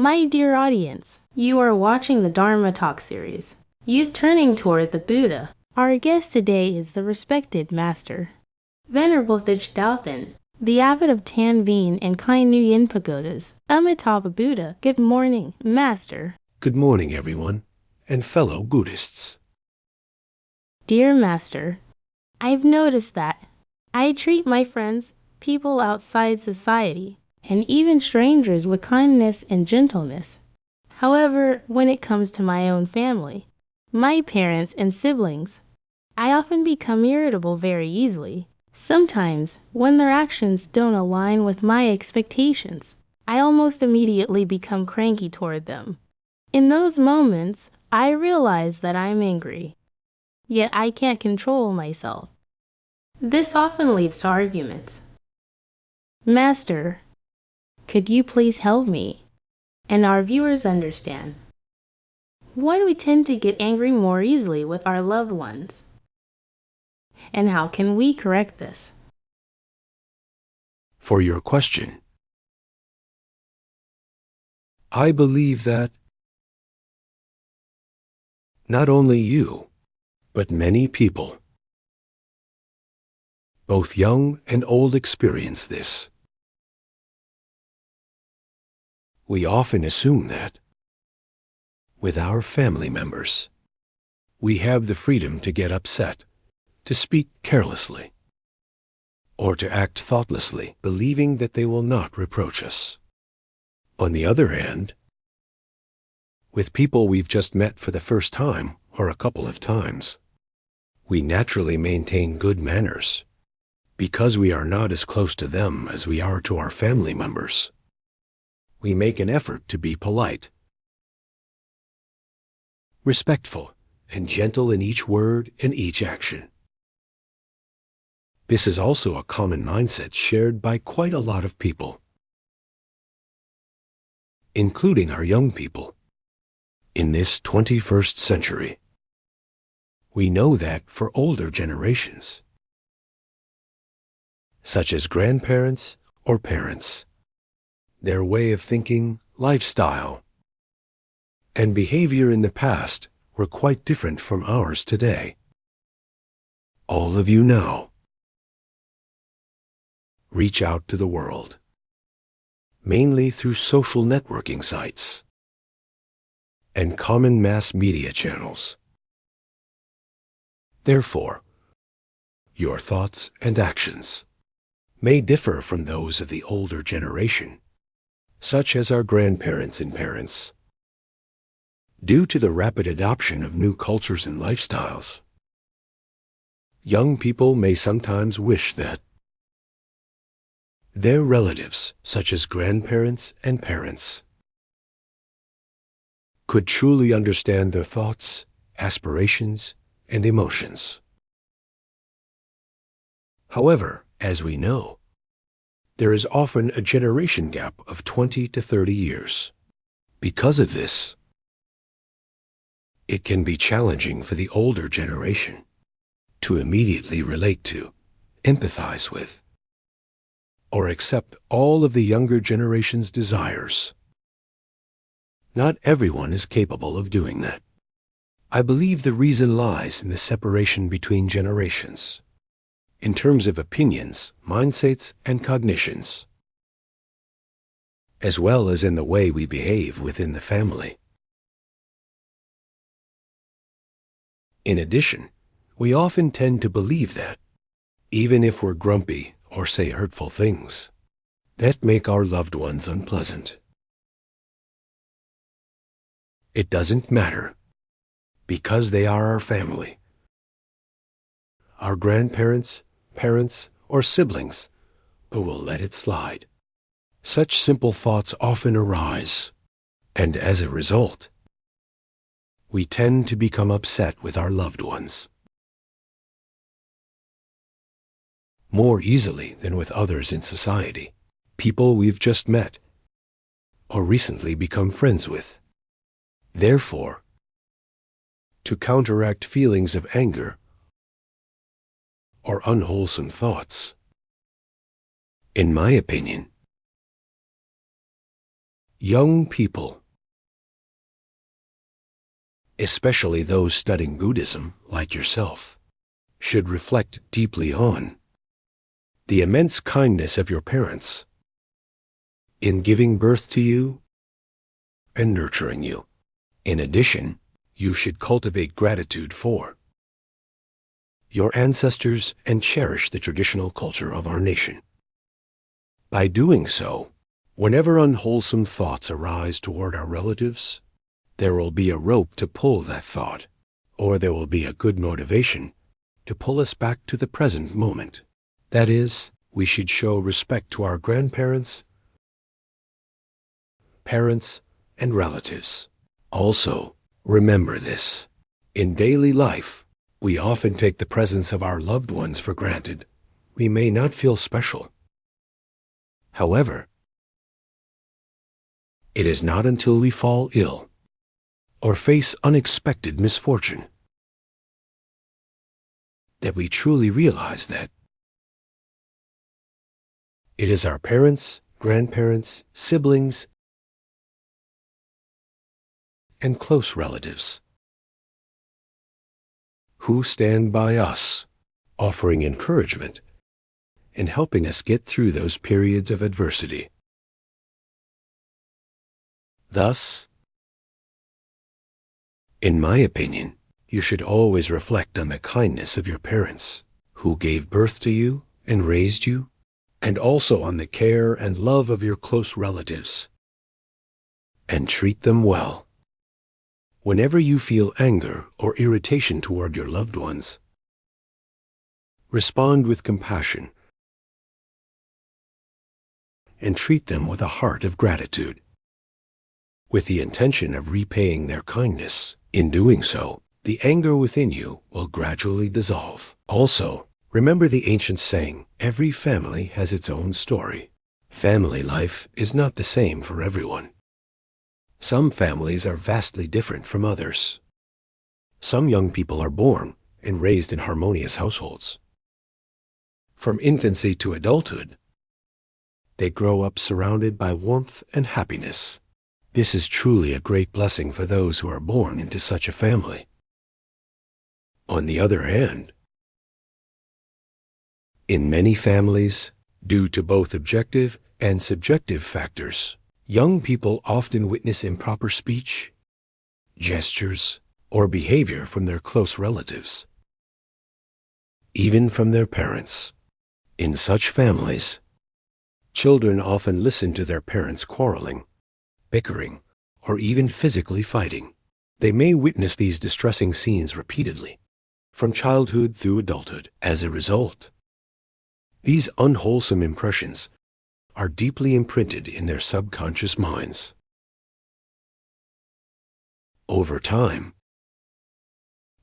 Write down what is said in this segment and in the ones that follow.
My dear audience, you are watching the Dharma Talk series, Youth Turning Toward the Buddha. Our guest today is the respected Master Venerable Thich Dao Thinh, the abbot of Tan Vien and Kai Nguyen Pagodas, Amitabha Buddha. Good morning, Master. Good morning, everyone, and fellow Buddhists. Dear Master, I've noticed that I treat my friends, people outside society, and even strangers with kindness and gentleness. However, when it comes to my own family, my parents and siblings, I often become irritable very easily. Sometimes, when their actions don't align with my expectations, I almost immediately become cranky toward them. In those moments, I realize that I'm angry, yet I can't control myself. This often leads to arguments. Master, could you please help me and our viewers understand why do we tend to get angry more easily with our loved ones? And how can we correct this? For your question, I believe that not only you, but many people, both young and old, experience this. We often assume that, with our family members, we have the freedom to get upset, to speak carelessly, or to act thoughtlessly, believing that they will not reproach us. On the other hand, with people we've just met for the first time or a couple of times, we naturally maintain good manners because we are not as close to them as we are to our family members. We make an effort to be polite, respectful, and gentle in each word and each action. This is also a common mindset shared by quite a lot of people, including our young people. In this 21st century, we know that for older generations, such as grandparents or parents, their way of thinking, lifestyle, and behavior in the past were quite different from ours today. All of you now reach out to the world, mainly through social networking sites and common mass media channels. Therefore, your thoughts and actions may differ from those of the older generation, such as our grandparents and parents. Due to the rapid adoption of new cultures and lifestyles, young people may sometimes wish that their relatives, such as grandparents and parents, could truly understand their thoughts, aspirations, and emotions. However, as we know, there is often a generation gap of 20 to 30 years. Because of this, it can be challenging for the older generation to immediately relate to, empathize with, or accept all of the younger generation's desires. Not everyone is capable of doing that. I believe the reason lies in the separation between generations, in terms of opinions, mindsets, and cognitions, as well as in the way we behave within the family. In addition, we often tend to believe that, even if we're grumpy or say hurtful things, that make our loved ones unpleasant. It doesn't matter, because they are our family. Our grandparents, parents, or siblings, but we'll let it slide. Such simple thoughts often arise, and as a result, we tend to become upset with our loved ones more easily than with others in society, people we've just met or recently become friends with. Therefore, to counteract feelings of anger or unwholesome thoughts, in my opinion, Young people, especially those studying Buddhism like yourself, should reflect deeply on the immense kindness of your parents in giving birth to you and nurturing you. In addition, you should cultivate gratitude for your ancestors and cherish the traditional culture of our nation. By doing so, whenever unwholesome thoughts arise toward our relatives, there will be a rope to pull that thought, or there will be a good motivation to pull us back to the present moment. That is, we should show respect to our grandparents, parents, and relatives. Also, remember this. In daily life, we often take the presence of our loved ones for granted. We may not feel special. However, it is not until we fall ill or face unexpected misfortune that we truly realize that it is our parents, grandparents, siblings, and close relatives who stand by us, offering encouragement and helping us get through those periods of adversity. Thus, in my opinion, you should always reflect on the kindness of your parents, who gave birth to you and raised you, and also on the care and love of your close relatives, and treat them well. Whenever you feel anger or irritation toward your loved ones, respond with compassion and treat them with a heart of gratitude, with the intention of repaying their kindness. In doing so, the anger within you will gradually dissolve. Also, remember the ancient saying, every family has its own story. Family life is not the same for everyone. Some families are vastly different from others. Some young people are born and raised in harmonious households. From infancy to adulthood, they grow up surrounded by warmth and happiness. This is truly a great blessing for those who are born into such a family. On the other hand, in many families, due to both objective and subjective factors, young people often witness improper speech, gestures, or behavior from their close relatives, even from their parents. In such families, children often listen to their parents quarreling, bickering, or even physically fighting. They may witness these distressing scenes repeatedly, from childhood through adulthood. As a result, these unwholesome impressions are deeply imprinted in their subconscious minds. Over time,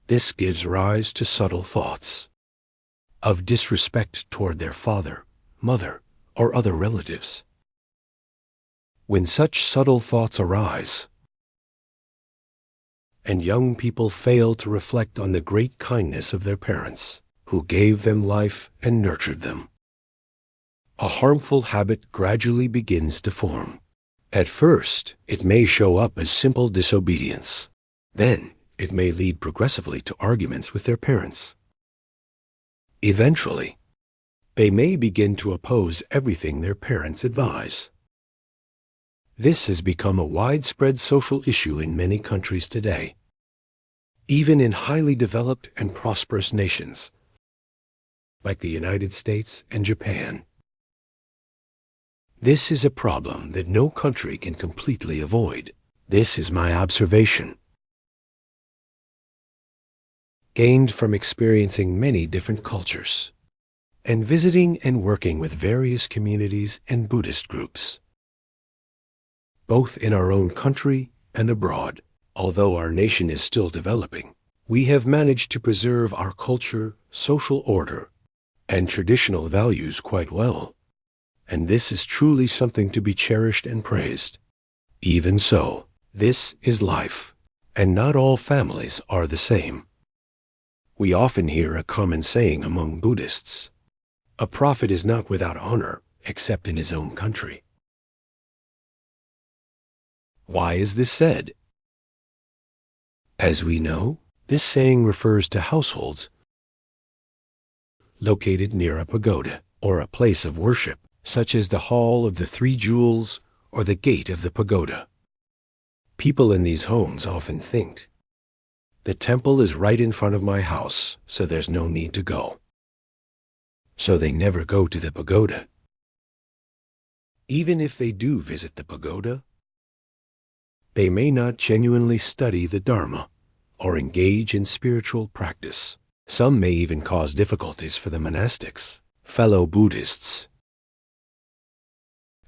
this gives rise to subtle thoughts of disrespect toward their father, mother, or other relatives. When such subtle thoughts arise, and young people fail to reflect on the great kindness of their parents, who gave them life and nurtured them, a harmful habit gradually begins to form. At first, it may show up as simple disobedience. Then, it may lead progressively to arguments with their parents. Eventually, they may begin to oppose everything their parents advise. This has become a widespread social issue in many countries today, even in highly developed and prosperous nations, like the United States and Japan. This is a problem that no country can completely avoid. This is my observation, gained from experiencing many different cultures, and visiting and working with various communities and Buddhist groups, both in our own country and abroad. Although our nation is still developing, we have managed to preserve our culture, social order, and traditional values quite well. And this is truly something to be cherished and praised. Even so, this is life, and not all families are the same. We often hear a common saying among Buddhists, "A prophet is not without honor except in his own country." Why is this said? As we know, this saying refers to households located near a pagoda or a place of worship, such as the Hall of the Three Jewels or the Gate of the Pagoda. People in these homes often think, the temple is right in front of my house, so there's no need to go. So they never go to the pagoda. Even if they do visit the pagoda, they may not genuinely study the Dharma or engage in spiritual practice. Some may even cause difficulties for the monastics, fellow Buddhists,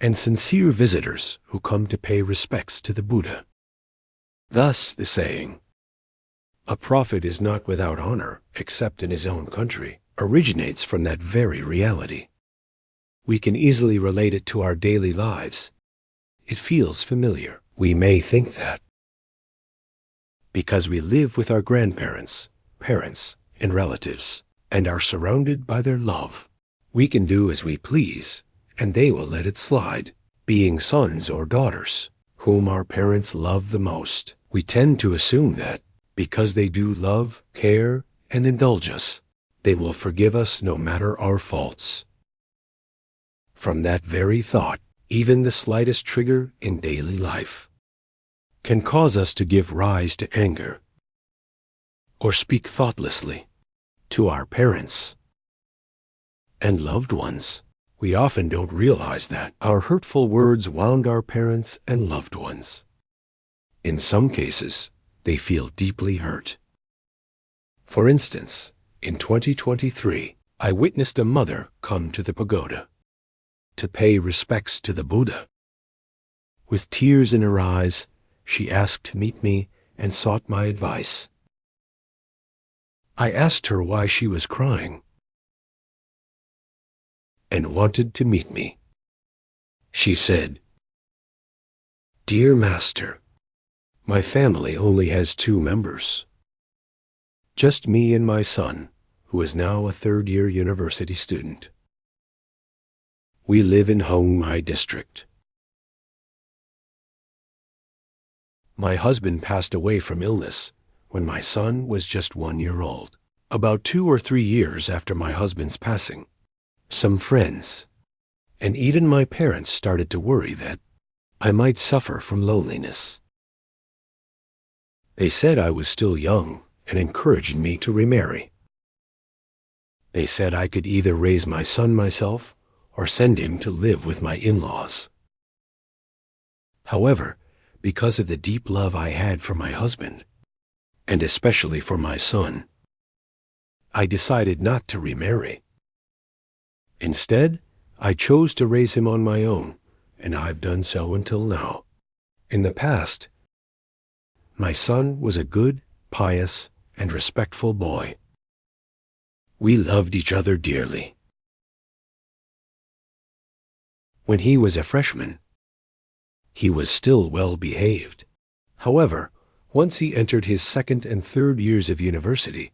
and sincere visitors who come to pay respects to the Buddha. Thus the saying, "A prophet is not without honor except in his own country," originates from that very reality. We can easily relate it to our daily lives. It feels familiar. We may think that because we live with our grandparents, parents, and relatives, and are surrounded by their love, we can do as we please, and they will let it slide. Being sons or daughters whom our parents love the most, we tend to assume that because they do love, care, and indulge us, they will forgive us no matter our faults. From that very thought, even the slightest trigger in daily life can cause us to give rise to anger or speak thoughtlessly to our parents and loved ones. We often don't realize that our hurtful words wound our parents and loved ones. In some cases, they feel deeply hurt. For instance, in 2023, I witnessed a mother come to the pagoda to pay respects to the Buddha. With tears in her eyes, she asked to meet me and sought my advice. I asked her why she was crying and wanted to meet me. She said, "Dear Master, my family only has 2 members. Just me and my son, who is now a third-year university student. We live in Hong Mai district. My husband passed away from illness when my son was just 1 year old. About 2 or 3 years after my husband's passing, some friends, and even my parents started to worry that I might suffer from loneliness. They said I was still young and encouraged me to remarry. They said I could either raise my son myself or send him to live with my in-laws. However, because of the deep love I had for my husband, and especially for my son, I decided not to remarry. Instead, I chose to raise him on my own, and I've done so until now. In the past, my son was a good, pious, and respectful boy. We loved each other dearly. When he was a freshman, he was still well behaved. However, once he entered his 2nd and 3rd years of university,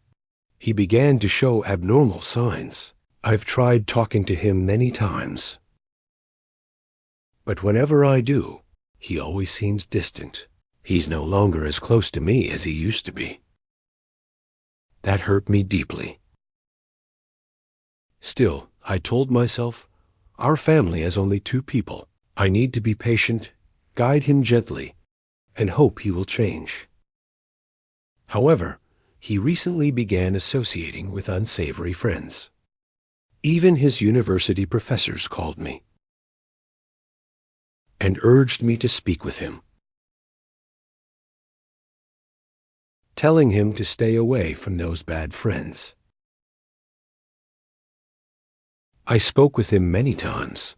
he began to show abnormal signs. I've tried talking to him many times, but whenever I do, he always seems distant. He's no longer as close to me as he used to be. That hurt me deeply. Still, I told myself, our family has only 2 people. I need to be patient, guide him gently, and hope he will change. However, he recently began associating with unsavory friends. Even his university professors called me and urged me to speak with him, telling him to stay away from those bad friends. I spoke with him many times,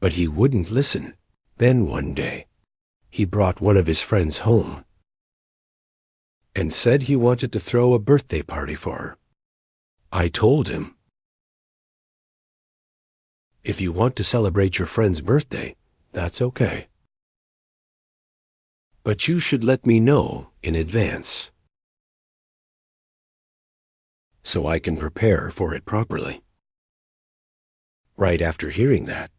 but he wouldn't listen. Then one day, he brought one of his friends home and said he wanted to throw a birthday party for her. I told him, "If you want to celebrate your friend's birthday, that's okay. But you should let me know in advance so I can prepare for it properly." Right after hearing that,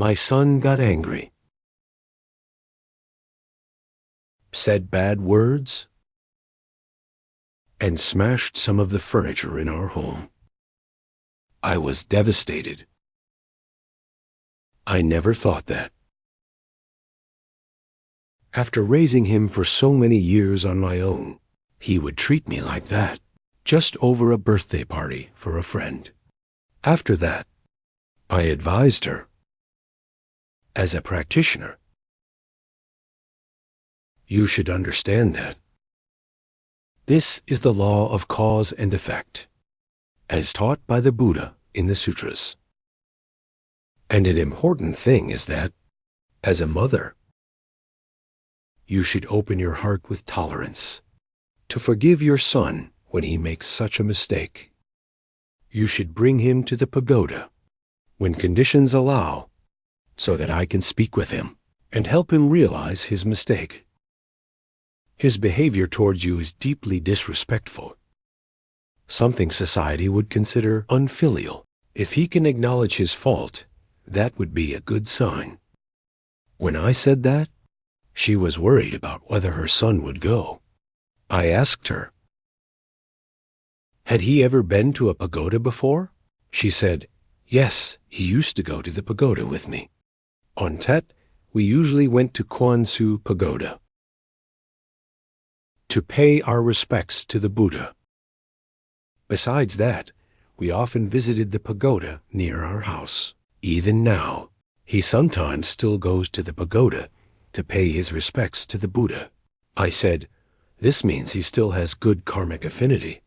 My son got angry, said bad words, and smashed some of the furniture in our home. I was devastated. I never thought that. After raising him for so many years on my own, he would treat me like that, just over a birthday party for a friend. After that, I advised her, as a practitioner, you should understand that this is the law of cause and effect, as taught by the Buddha in the sutras. And an important thing is that, as a mother, you should open your heart with tolerance to forgive your son when he makes such a mistake. You should bring him to the pagoda when conditions allow, so that I can speak with him and help him realize his mistake. His behavior towards you is deeply disrespectful, something society would consider unfilial. If he can acknowledge his fault, that would be a good sign. When I said that, she was worried about whether her son would go. I asked her, had he ever been to a pagoda before? She said, yes, he used to go to the pagoda with me. On Tet, we usually went to Quan Su Pagoda to pay our respects to the Buddha. Besides that, we often visited the pagoda near our house. Even now, he sometimes still goes to the pagoda to pay his respects to the Buddha. I said, this means he still has good karmic affinity.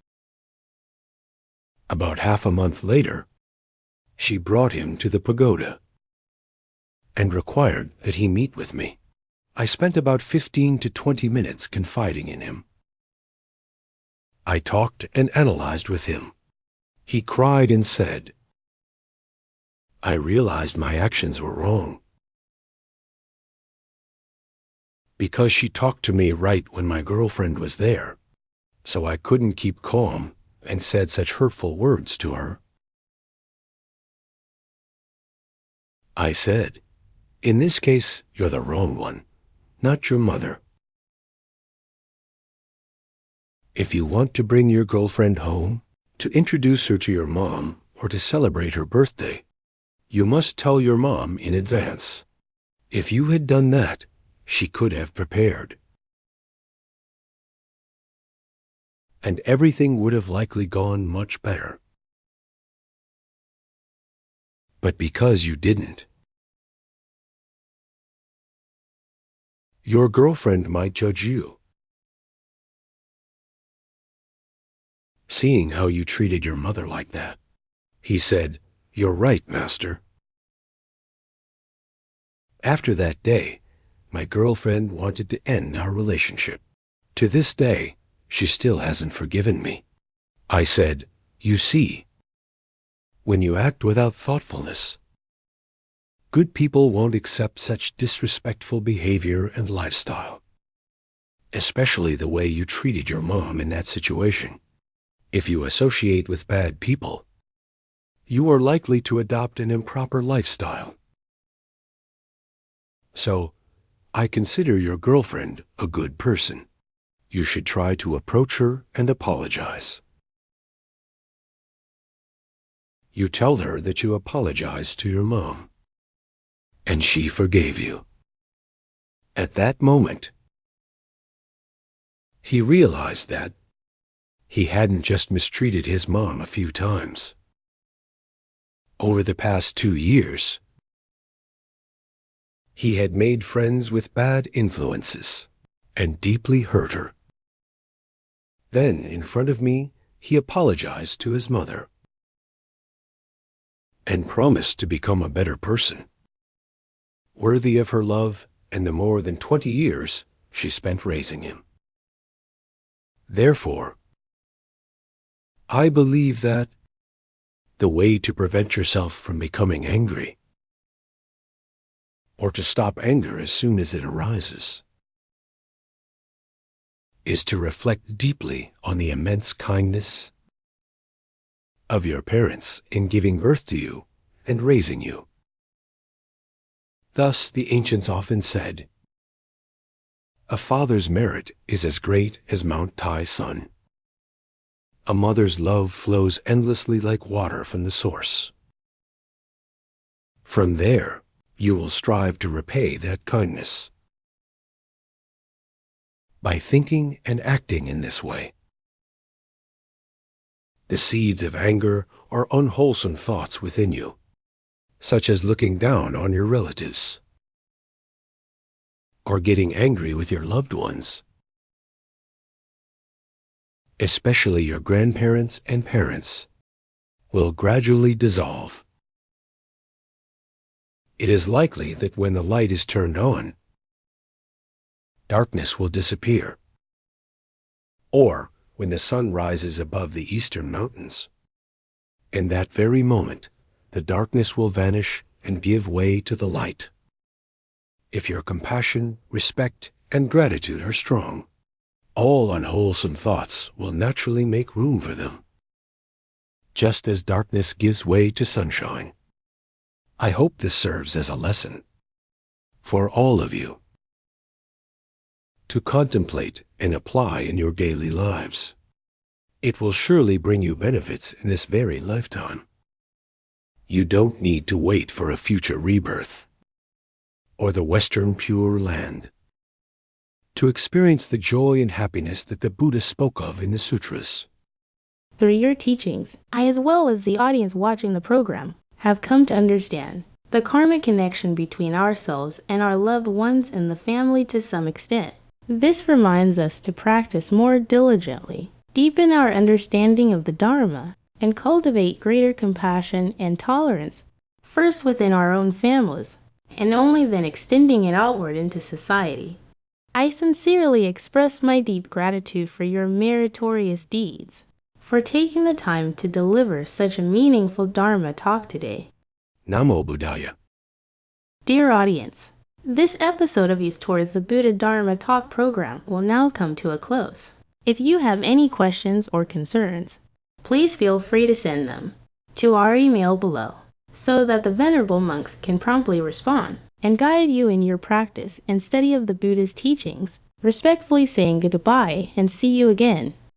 About half a month later, she brought him to the pagoda and required that he meet with me. I spent about 15 to 20 minutes confiding in him. I talked and analyzed with him. He cried and said, I realized my actions were wrong. Because she talked to me right when my girlfriend was there, so I couldn't keep calm and said such hurtful words to her. I said, in this case, you're the wrong one, not your mother. If you want to bring your girlfriend home, to introduce her to your mom, or to celebrate her birthday, you must tell your mom in advance. If you had done that, she could have prepared. And everything would have likely gone much better. But because you didn't, your girlfriend might judge you. Seeing how you treated your mother like that, he said, you're right, Master. After that day, my girlfriend wanted to end our relationship. To this day, she still hasn't forgiven me. I said, you see, when you act without thoughtfulness, good people won't accept such disrespectful behavior and lifestyle, especially the way you treated your mom in that situation. If you associate with bad people, you are likely to adopt an improper lifestyle. So, I consider your girlfriend a good person. You should try to approach her and apologize. You tell her that you apologized to your mom, and she forgave you. At that moment, he realized that he hadn't just mistreated his mom a few times. Over the past 2 years, he had made friends with bad influences and deeply hurt her. Then, in front of me, he apologized to his mother and promised to become a better person, worthy of her love and the more than 20 years she spent raising him. Therefore, I believe that the way to prevent yourself from becoming angry, or to stop anger as soon as it arises, is to reflect deeply on the immense kindness of your parents in giving birth to you and raising you. Thus the ancients often said, "A father's merit is as great as Mount Tai Sun. A mother's love flows endlessly like water from the source." From there, you will strive to repay that kindness. By thinking and acting in this way, the seeds of anger or unwholesome thoughts within you, such as looking down on your relatives, or getting angry with your loved ones, especially your grandparents and parents, will gradually dissolve. It is likely that when the light is turned on, darkness will disappear, or when the sun rises above the eastern mountains. In that very moment, the darkness will vanish and give way to the light. If your compassion, respect, and gratitude are strong, all unwholesome thoughts will naturally make room for them, just as darkness gives way to sunshine. I hope this serves as a lesson for all of you to contemplate and apply in your daily lives. It will surely bring you benefits in this very lifetime. You don't need to wait for a future rebirth or the Western Pure Land to experience the joy and happiness that the Buddha spoke of in the sutras. Through your teachings, I, as well as the audience watching the program, have come to understand the karmic connection between ourselves and our loved ones and the family to some extent. This reminds us to practice more diligently, deepen our understanding of the Dharma, and cultivate greater compassion and tolerance, first within our own families, and only then extending it outward into society. I sincerely express my deep gratitude for your meritorious deeds, for taking the time to deliver such a meaningful Dharma talk today. Namo Buddhaya. Dear audience, this episode of Youth Towards the Buddha Dharma Talk program will now come to a close. If you have any questions or concerns, please feel free to send them to our email below so that the venerable monks can promptly respond and guide you in your practice and study of the Buddha's teachings, respectfully saying goodbye and see you again